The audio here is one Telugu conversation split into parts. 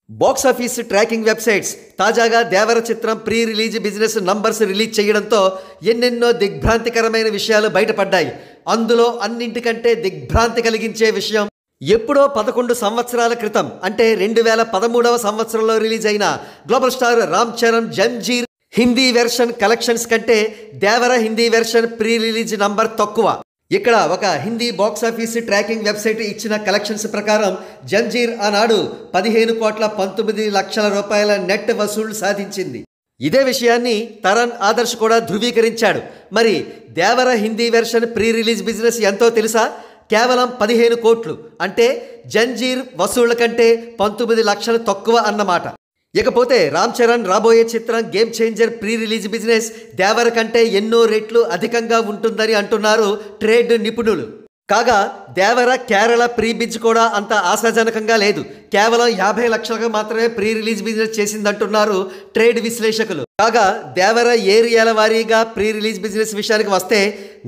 బాక్స్ ఆఫీస్ ట్రాకింగ్ వెబ్సైట్స్ తాజాగా దేవర చిత్రం pre release business numbers release చేయడంతో ఎన్నెన్నో దిగ్భ్రాంతికరమైన విషయాలు బయటపడ్డాయి. అందులో అన్నింటికంటే దిగ్భ్రాంతి కలిగించే విషయం ఎప్పుడో 11 సంవత్సరాల క్రితం అంటే 2013వ సంవత్సరంలో రిలీజ్ అయిన global star Ram Charan Zanjeer Hindi version collections కంటే Devara Hindi version pre release number తక్కువ. ఇక్కడ ఒక Hindi box office tracking website ఇచ్చిన కలెక్షన్స్ ప్రకారం జంజీర్ ఆనాడు 15,19,00,000 రూపాయల నెట్ వసూళ్లు సాధించింది. ఇదే విషయాన్ని తరణ్ ఆదర్శ్ కూడా ధృవీకరించాడు. మరి Devara Hindi version pre release business ఎంతో తెలుసా? కేవలం 15 కోట్లు, అంటే జంజీర్ వసూళ్ల కంటే 19 లక్షలు తక్కువ అన్నమాట. ఇకపోతే రామ్ చరణ్ రాబోయే చిత్రం Game Changer pre release business Devara కంటే ఎన్నో రెట్లు అధికంగా ఉంటుందని అంటున్నారు ట్రేడ్ నిపుణులు. కాగా దేవర కేరళ ప్రీ బిజ్ కూడా అంత ఆశాజనకంగా లేదు. కేవలం 50 లక్షలకు మాత్రమే ప్రీ రిలీజ్ బిజినెస్ చేసిందంటున్నారు ట్రేడ్ విశ్లేషకులు. కాగా దేవర ఏరియాల వారీగా ప్రీ రిలీజ్ బిజినెస్ విషయానికి వస్తే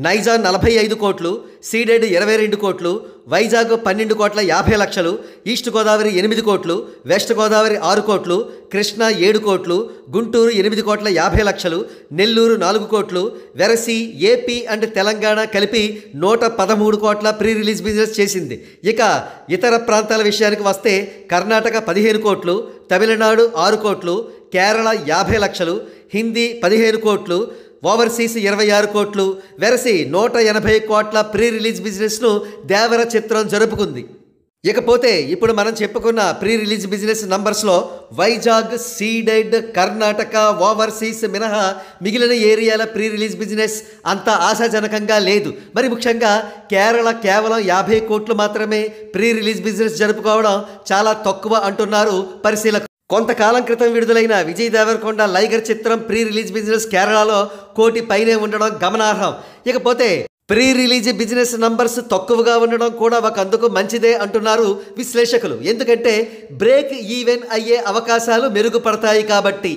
నైజాం 45 కోట్లు, సీడెడ్ 22 కోట్లు, వైజాగ్ 12,50,00,000, ఈస్ట్ గోదావరి 8 కోట్లు, వెస్ట్ గోదావరి 6 కోట్లు, కృష్ణా 7 కోట్లు, గుంటూరు 8,50,00,000, నెల్లూరు 4 కోట్లు, వెరసి, ఏపీ అండ్ తెలంగాణ కలిపి 113 కోట్ల ప్రీ రిలీజ్ బిజినెస్ చేసింది. ఇక ఇతర ప్రాంతాల విషయానికి వస్తే కర్ణాటక 15 కోట్లు, తమిళనాడు 6 కోట్లు, కేరళ 50 లక్షలు, హిందీ 15 కోట్లు, ఓవర్సీస్ 26 కోట్లు, వెరసి 180 కోట్ల ప్రీ రిలీజ్ బిజినెస్ను దేవర చిత్రం జరుపుకుంది. ఇకపోతే ఇప్పుడు మనం చెప్పుకున్న ప్రీ రిలీజ్ బిజినెస్ నంబర్స్లో వైజాగ్, సీడెడ్, కర్ణాటక, ఓవర్సీస్ మినహా మిగిలిన ఏరియాల ప్రీ రిలీజ్ బిజినెస్ అంత ఆశాజనకంగా లేదు. మరి ముఖ్యంగా కేరళ కేవలం 50 కోట్లు మాత్రమే ప్రీ రిలీజ్ బిజినెస్ జరుపుకోవడం చాలా తక్కువ అంటున్నారు పరిశీలకులు. కొంతకాలం క్రితం విడుదలైన విజయ్ దేవరకొండ లైగర్ చిత్రం ప్రీ రిలీజ్ బిజినెస్ కేరళలో 1 కోటి పైనే ఉండడం గమనార్హం. ఇకపోతే ప్రీ రిలీజ్ బిజినెస్ నంబర్స్ తక్కువగా ఉండడం కూడా ఒక అందుకు మంచిదే అంటున్నారు విశ్లేషకులు. ఎందుకంటే బ్రేక్ ఈవెన్ అయ్యే అవకాశాలు మెరుగుపడతాయి కాబట్టి.